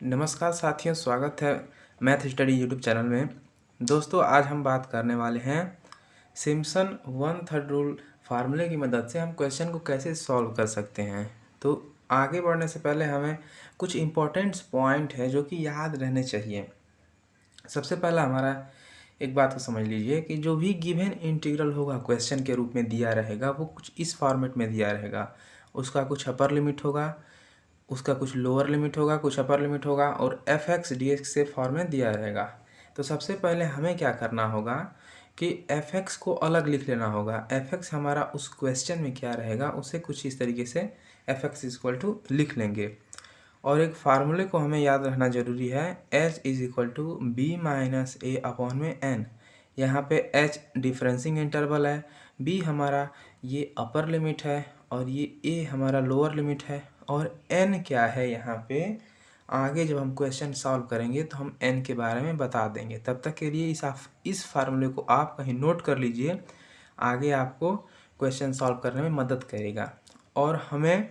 नमस्कार साथियों, स्वागत है मैथ स्टडी यूट्यूब चैनल में। दोस्तों, आज हम बात करने वाले हैं सिम्पसन वन थर्ड रूल फार्मूले की मदद से हम क्वेश्चन को कैसे सॉल्व कर सकते हैं। तो आगे बढ़ने से पहले हमें कुछ इम्पोर्टेंट पॉइंट है जो कि याद रहने चाहिए। सबसे पहला हमारा एक बात को समझ लीजिए कि जो भी गिवन इंटीग्रल होगा क्वेश्चन के रूप में दिया रहेगा वो कुछ इस फॉर्मेट में दिया रहेगा। उसका कुछ अपर लिमिट होगा, उसका कुछ लोअर लिमिट होगा, कुछ अपर लिमिट होगा और एफ एक्स डी एक्स से फॉर्म में दिया रहेगा। तो सबसे पहले हमें क्या करना होगा कि एफ एक्स को अलग लिख लेना होगा। एफ एक्स हमारा उस क्वेश्चन में क्या रहेगा उसे कुछ इस तरीके से एफ एक्स इक्वल टू लिख लेंगे। और एक फार्मूले को हमें याद रखना जरूरी है, H is equal to B minus A upon में एन। यहाँ पे एच डिफरेंसिंग इंटरवल है, बी हमारा ये अपर लिमिट है और ये ए हमारा लोअर लिमिट है और एन क्या है यहाँ पे आगे जब हम क्वेश्चन सॉल्व करेंगे तो हम एन के बारे में बता देंगे। तब तक के लिए इस फार्मूले को आप कहीं नोट कर लीजिए, आगे आपको क्वेश्चन सॉल्व करने में मदद करेगा। और हमें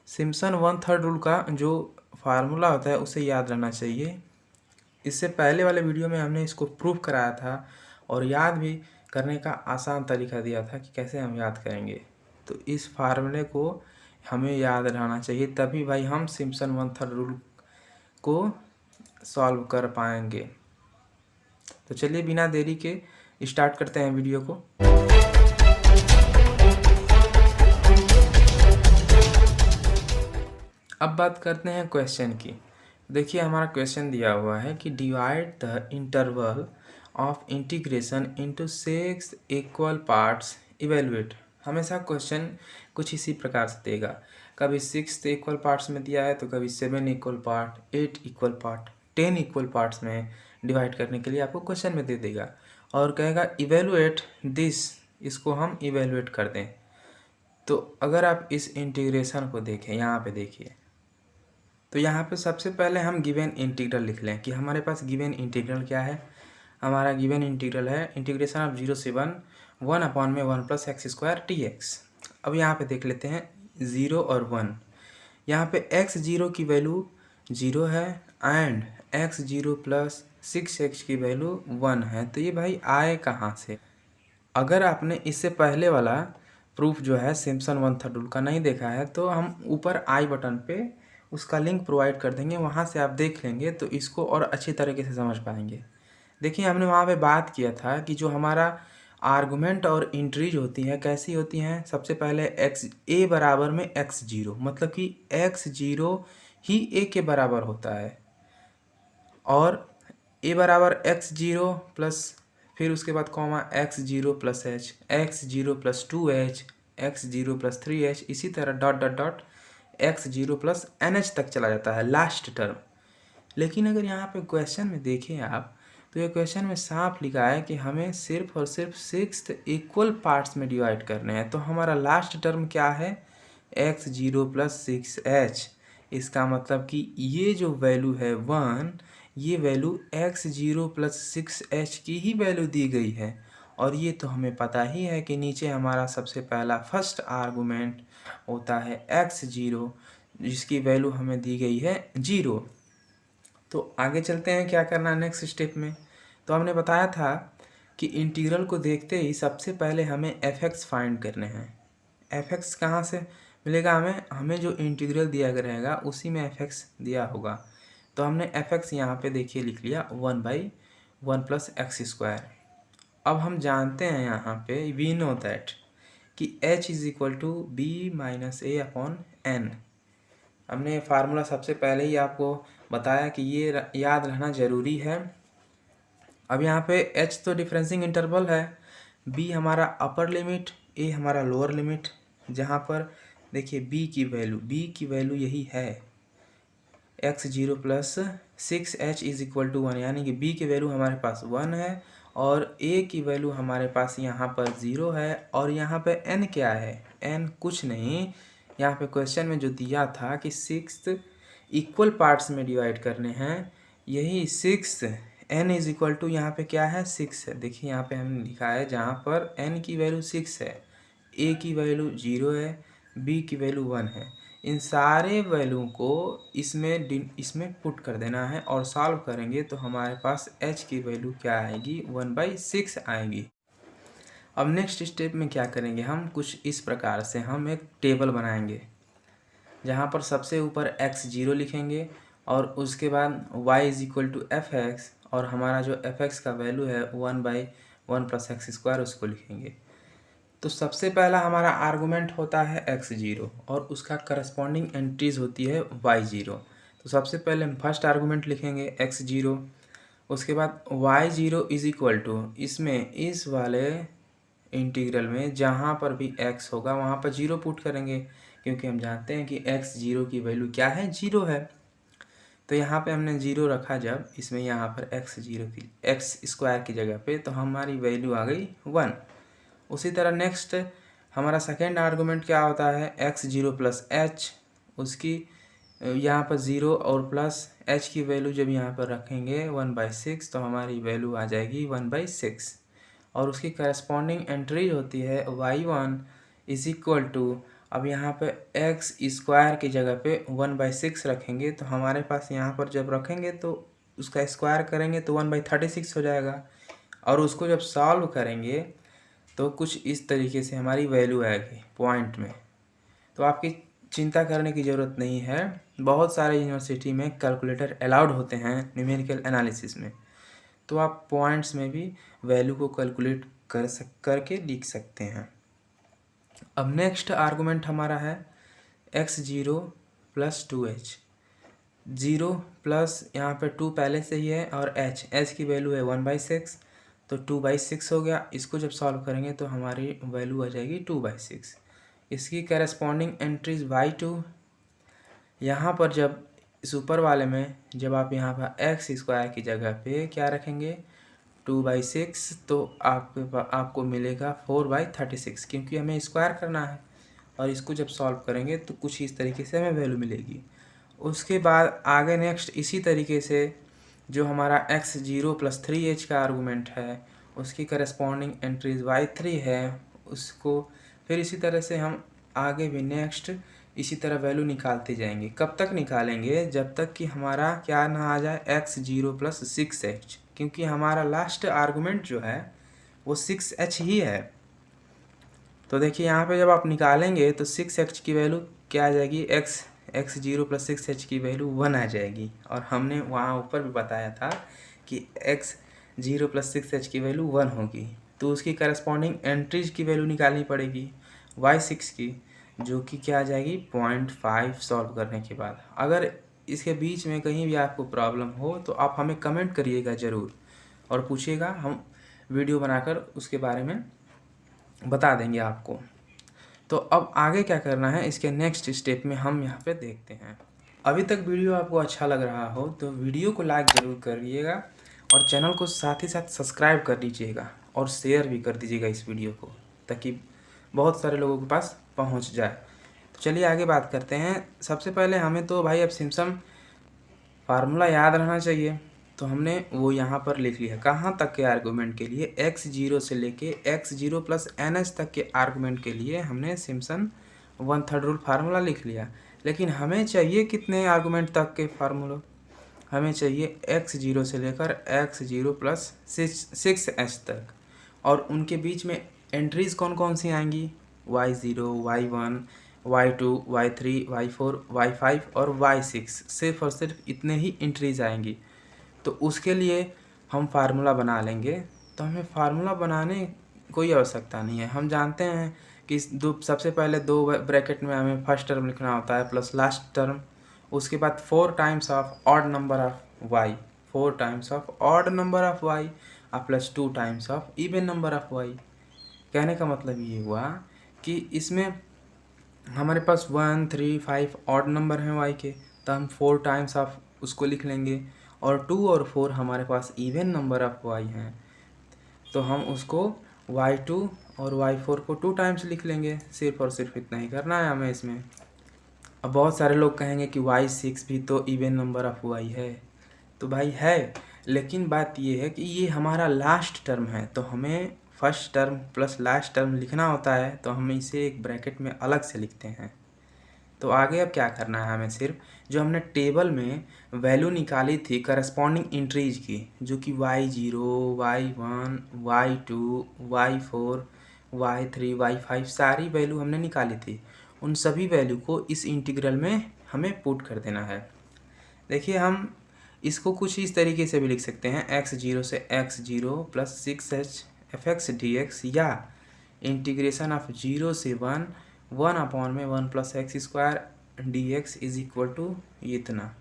सिम्पसन वन थर्ड रूल का जो फार्मूला होता है उसे याद रहना चाहिए। इससे पहले वाले वीडियो में हमने इसको प्रूव कराया था और याद भी करने का आसान तरीका दिया था कि कैसे हम याद करेंगे। तो इस फार्मूले को हमें याद रहना चाहिए, तभी भाई हम सिम्पसन वन थर्ड रूल को सॉल्व कर पाएंगे। तो चलिए बिना देरी के स्टार्ट करते हैं वीडियो को। अब बात करते हैं क्वेश्चन की। देखिए हमारा क्वेश्चन दिया हुआ है कि divide the interval of integration into 6 equal parts, evaluate. हमेशा क्वेश्चन कुछ इसी प्रकार से देगा, कभी 6 इक्वल पार्ट्स में दिया है तो कभी 7 equal part, 8 equal part, 10 equal parts में डिवाइड करने के लिए आपको क्वेश्चन में दे देगा और कहेगा इवेलुएट दिस, इसको हम इवेलुएट कर दें। तो अगर आप इस इंटीग्रेशन को देखें, यहाँ पे देखिए, तो यहाँ पे सबसे पहले हम गिवन इंटीग्रल लिख लें कि हमारे पास गिवन इंटीग्रल क्या है। हमारा गिवन इंटीग्रल है इंटीग्रेशन ऑफ 0 से 1 अपॉन में 1 plus X square T x. अब यहाँ पे देख लेते हैं 0 और 1। यहाँ पे x 0 की वैल्यू 0 है एंड x 0 प्लस 6x की वैल्यू 1 है। तो ये भाई आए कहाँ से? अगर आपने इससे पहले वाला प्रूफ जो है सिम्पसन वन थर्ड रूल का नहीं देखा है तो हम ऊपर आई बटन पे उसका लिंक प्रोवाइड कर देंगे, वहाँ से आप देख लेंगे तो इसको और अच्छी तरीके से समझ पाएंगे। देखिए हमने वहाँ पे बात किया था कि जो हमारा आर्गुमेंट और इंट्रीज होती हैं कैसी होती हैं। सबसे पहले एक्स ए बराबर में एक्स जीरो, मतलब कि एक्स जीरो ही ए के बराबर होता है और ए बराबर एक्स जीरो प्लस फिर उसके बाद comma X zero plus H, X zero plus 2h, X zero plus 3h, इसी तरह dot dot dot X zero plus N H तक चला जाता है लास्ट टर्म। लेकिन अगर यहाँ पे क्वेश्चन में देखें आप तो ये क्वेश्चन में साफ लिखा है कि हमें सिर्फ और सिर्फ 6 इक्वल पार्ट्स में डिवाइड करने हैं। तो हमारा लास्ट टर्म क्या है? X zero plus 6h। इसका मतलब कि ये जो वैल्यू है 1, ये value x zero plus 6h की ही वैल्यू दी गई है। और ये तो हमें पता ही है कि नीचे हमारा सबसे पहला फर्स्ट आर्गुमेंट होता है एक्स जीरो, जिसकी वैल्यू हमें दी गई है 0। तो आगे चलते हैं क्या करना है नेक्स्ट स्टेप में। तो हमने बताया था कि इंटीग्रल को देखते ही सबसे पहले हमें एफ एक्स फाइंड करने हैं। एफ एक्स कहाँ से मिलेगा? हमें जो इंटीग्रल दिया गया रहेगा उसी में एफ एक्स दिया होगा। तो हमने एफ एक्स यहाँ पे देखिए लिख लिया 1/1 प्लस एक्स स्क्वायर। अब हम जानते हैं यहाँ पे वी नो दैट कि h is equal to B minus A upon N. हमने फार्मूला सबसे पहले ही आपको बताया कि ये याद रहना ज़रूरी है। अब यहाँ पे h तो डिफरेंसिंग इंटरवल है, b हमारा अपर लिमिट, a हमारा लोअर लिमिट, जहाँ पर देखिए b की वैल्यू यही है X zero plus 6h is equal to 1, यानी कि b की वैल्यू हमारे पास 1 है और a की वैल्यू हमारे पास यहाँ पर 0 है। और यहाँ पे n क्या है? n कुछ नहीं, यहाँ पे क्वेश्चन में जो दिया था कि 6 इक्वल पार्ट्स में डिवाइड करने हैं, यही 6 n इज इक्वल टू यहाँ पे क्या है? 6 है। देखिए यहाँ पे हमने लिखा है जहाँ पर n की वैल्यू 6 है, a की वैल्यू 0 है, b की वैल्यू 1 है, इन सारे वैल्यू को इसमें पुट कर देना है और सॉल्व करेंगे तो हमारे पास h की वैल्यू क्या आएगी 1/6 आएगी। अब नेक्स्ट स्टेप में क्या करेंगे, हम कुछ इस प्रकार से हम एक टेबल बनाएंगे जहाँ पर सबसे ऊपर x0 लिखेंगे और उसके बाद y=fx और हमारा जो fx का वैल्यू है 1/1 + x² उसको लिखेंगे। तो सबसे पहला हमारा आर्गूमेंट होता है x0 और उसका करस्पॉन्डिंग एंट्रीज होती है y0। तो सबसे पहले हम फर्स्ट आर्गूमेंट लिखेंगे x0, उसके बाद y0 = इसमें इस वाले इंटीग्रल में जहाँ पर भी x होगा वहाँ पर 0 पुट करेंगे, क्योंकि हम जानते हैं कि x0 की वैल्यू क्या है, 0 है। तो यहाँ पे हमने 0 रखा जब इसमें यहाँ पर x0 की x² की जगह पे, तो हमारी वैल्यू आ गई 1। उसी तरह नेक्स्ट हमारा सेकेंड आर्गूमेंट क्या होता है x0 + h, उसकी यहाँ पर 0 और प्लस h की वैल्यू जब यहाँ पर रखेंगे 1/6 तो हमारी वैल्यू आ जाएगी 1/6 और उसकी करस्पॉन्डिंग एंट्रीज होती है y1 = अब यहाँ पे x² की जगह पे 1/6 रखेंगे तो हमारे पास यहाँ पर जब रखेंगे तो उसका स्क्वायर करेंगे तो 1/36 हो जाएगा और उसको जब सॉल्व करेंगे तो कुछ इस तरीके से हमारी वैल्यू आएगी पॉइंट में। तो आपकी चिंता करने की ज़रूरत नहीं है, बहुत सारे यूनिवर्सिटी में कैलकुलेटर अलाउड होते हैं न्यूमेरिकल एनालिसिस में, तो आप पॉइंट्स में भी वैल्यू को कैलकुलेट करके लिख सकते हैं। अब नेक्स्ट आर्गूमेंट हमारा है x0 + 2h। 0 प्लस यहाँ पे 2 पहले से ही है और h की वैल्यू है 1/6 तो 2/6 हो गया। इसको जब सॉल्व करेंगे तो हमारी वैल्यू आ जाएगी 2/6। इसकी करस्पॉन्डिंग एंट्रीज y2, यहाँ पर जब इस ऊपर वाले में जब आप यहाँ पर x² की जगह पे क्या रखेंगे 2/6 तो आपको मिलेगा 4/36, क्योंकि हमें स्क्वायर करना है और इसको जब सॉल्व करेंगे तो कुछ इस तरीके से हमें वैल्यू मिलेगी। उसके बाद आगे नेक्स्ट इसी तरीके से जो हमारा x0 + 3h का आर्गूमेंट है उसकी करस्पॉन्डिंग एंट्रीज y3 है, उसको फिर इसी तरह से हम आगे भी नेक्स्ट इसी तरह वैल्यू निकालते जाएंगे। कब तक निकालेंगे, जब तक कि हमारा क्या ना आ जाए x0 + 6h, क्योंकि हमारा लास्ट आर्गूमेंट जो है वो 6h ही है। तो देखिए यहाँ पे जब आप निकालेंगे तो 6h की वैल्यू क्या आ जाएगी, x0 + 6h की वैल्यू 1 आ जाएगी। और हमने वहाँ ऊपर भी बताया था कि x0 + 6h की वैल्यू 1 होगी, तो उसकी करस्पॉन्डिंग एंट्रीज की वैल्यू निकालनी पड़ेगी y6 की, जो कि क्या आ जाएगी 0.5 सॉल्व करने के बाद। अगर इसके बीच में कहीं भी आपको प्रॉब्लम हो तो आप हमें कमेंट करिएगा ज़रूर और पूछिएगा, हम वीडियो बनाकर उसके बारे में बता देंगे आपको। तो अब आगे क्या करना है इसके नेक्स्ट स्टेप में हम यहाँ पे देखते हैं। अभी तक वीडियो आपको अच्छा लग रहा हो तो वीडियो को लाइक ज़रूर करिएगा और चैनल को साथ ही साथ सब्सक्राइब कर लीजिएगा और शेयर भी कर दीजिएगा इस वीडियो को, ताकि बहुत सारे लोगों के पास पहुँच जाए। तो चलिए आगे बात करते हैं। सबसे पहले हमें तो भाई अब सिम्पसन फार्मूला याद रहना चाहिए, तो हमने वो यहाँ पर लिख लिया। कहाँ तक के आर्गूमेंट के लिए, x0 से लेके x0 + nh तक के आर्गूमेंट के लिए हमने सिम्पसन 1/3 रूल फार्मूला लिख लिया। लेकिन हमें चाहिए कितने आर्गूमेंट तक के फार्मूला, हमें चाहिए x0 से लेकर x0 + 6h तक, और उनके बीच में एंट्रीज़ कौन कौन सी आएंगी, y0, y1, y2, y3, y4, y5 और y6, सिर्फ और सिर्फ इतने ही एंट्रीज आएंगी। तो उसके लिए हम फार्मूला बना लेंगे। तो हमें फार्मूला बनाने कोई आवश्यकता नहीं है, हम जानते हैं कि सबसे पहले 2 ब्रैकेट में हमें फर्स्ट टर्म लिखना होता है प्लस लास्ट टर्म, उसके बाद 4 times of odd number of y, 4 times of odd number of y और plus 2 times of even number of y। कहने का मतलब ये हुआ कि इसमें हमारे पास 1, 3, 5 ऑड नंबर हैं y के, तो हम 4 टाइम्स ऑफ उसको लिख लेंगे, और 2 और 4 हमारे पास इवन नंबर ऑफ y हैं, तो हम उसको y2 और y4 को 2 टाइम्स लिख लेंगे। सिर्फ और सिर्फ इतना ही करना है हमें इसमें। अब बहुत सारे लोग कहेंगे कि y6 भी तो इवन नंबर ऑफ y है, तो भाई है, लेकिन बात ये है कि ये हमारा लास्ट टर्म है, तो हमें first term plus last term लिखना होता है, तो हम इसे एक ब्रैकेट में अलग से लिखते हैं। तो आगे अब क्या करना है, हमें सिर्फ जो हमने टेबल में वैल्यू निकाली थी करस्पॉन्डिंग इंट्रीज की, जो कि y0, y1, y2, y4, y3, y5 सारी वैल्यू हमने निकाली थी, उन सभी वैल्यू को इस इंटीग्रल में हमें पुट कर देना है। देखिए हम इसको कुछ इस तरीके से भी लिख सकते हैं, x0 से x0 plus 6h fx dx, या इंटीग्रेशन ऑफ 0 से 1 अपॉन में 1 plus X square dx is equal to इतना।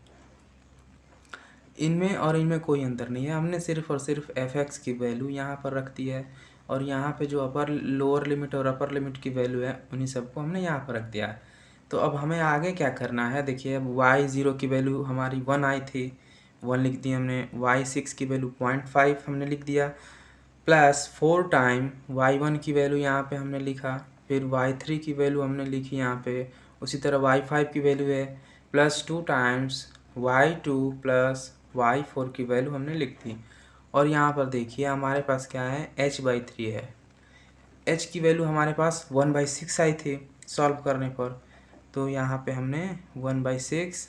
इनमें और इनमें कोई अंतर नहीं है, हमने सिर्फ और सिर्फ fx की वैल्यू यहाँ पर रख दी है, और यहाँ पे जो अपर लोअर लिमिट और अपर लिमिट की वैल्यू है उन्हीं सबको हमने यहाँ पर रख दिया है। तो अब हमें आगे क्या करना है, देखिए अब y0 की वैल्यू हमारी 1 आई थी, 1 लिख दी हमने, y6 की वैल्यू 0.5 हमने लिख दिया, प्लस 4 टाइम y1 की वैल्यू यहाँ पे हमने लिखा, फिर y3 की वैल्यू हमने लिखी यहाँ पे, उसी तरह y5 की वैल्यू है, plus 2 times y2 plus y4 की वैल्यू हमने लिख दी। और यहाँ पर देखिए हमारे पास क्या है, h/3 है। h की वैल्यू हमारे पास 1/6 आई थी सॉल्व करने पर, तो यहाँ पे हमने 1/6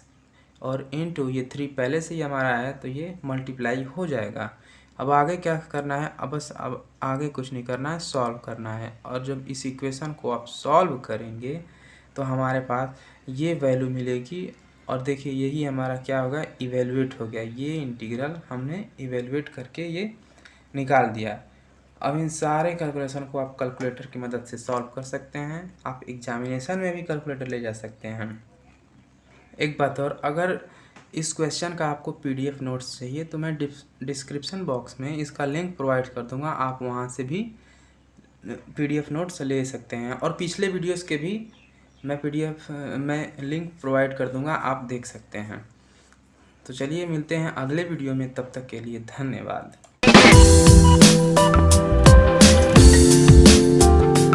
और इनटू ये 3 पहले से ही हमारा है, तो ये मल्टीप्लाई हो जाएगा। अब आगे क्या करना है, अब आगे कुछ नहीं करना है, सॉल्व करना है। और जब इस इक्वेशन को आप सॉल्व करेंगे तो हमारे पास ये वैल्यू मिलेगी, और देखिए यही हमारा क्या होगा, इवेलुएट हो गया। ये इंटीग्रल हमने इवेलुएट करके ये निकाल दिया। अब इन सारे कैलकुलेशन को आप कैलकुलेटर की मदद से सॉल्व कर सकते हैं, आप एग्जामिनेशन में भी कैलकुलेटर ले जा सकते हैं। एक बात और, अगर इस क्वेश्चन का आपको पीडीएफ नोट्स चाहिए तो मैं डिस्क्रिप्शन बॉक्स में इसका लिंक प्रोवाइड कर दूंगा, आप वहां से भी पीडीएफ नोट्स ले सकते हैं, और पिछले वीडियोस के भी मैं लिंक प्रोवाइड कर दूंगा, आप देख सकते हैं। तो चलिए मिलते हैं अगले वीडियो में, तब तक के लिए धन्यवाद।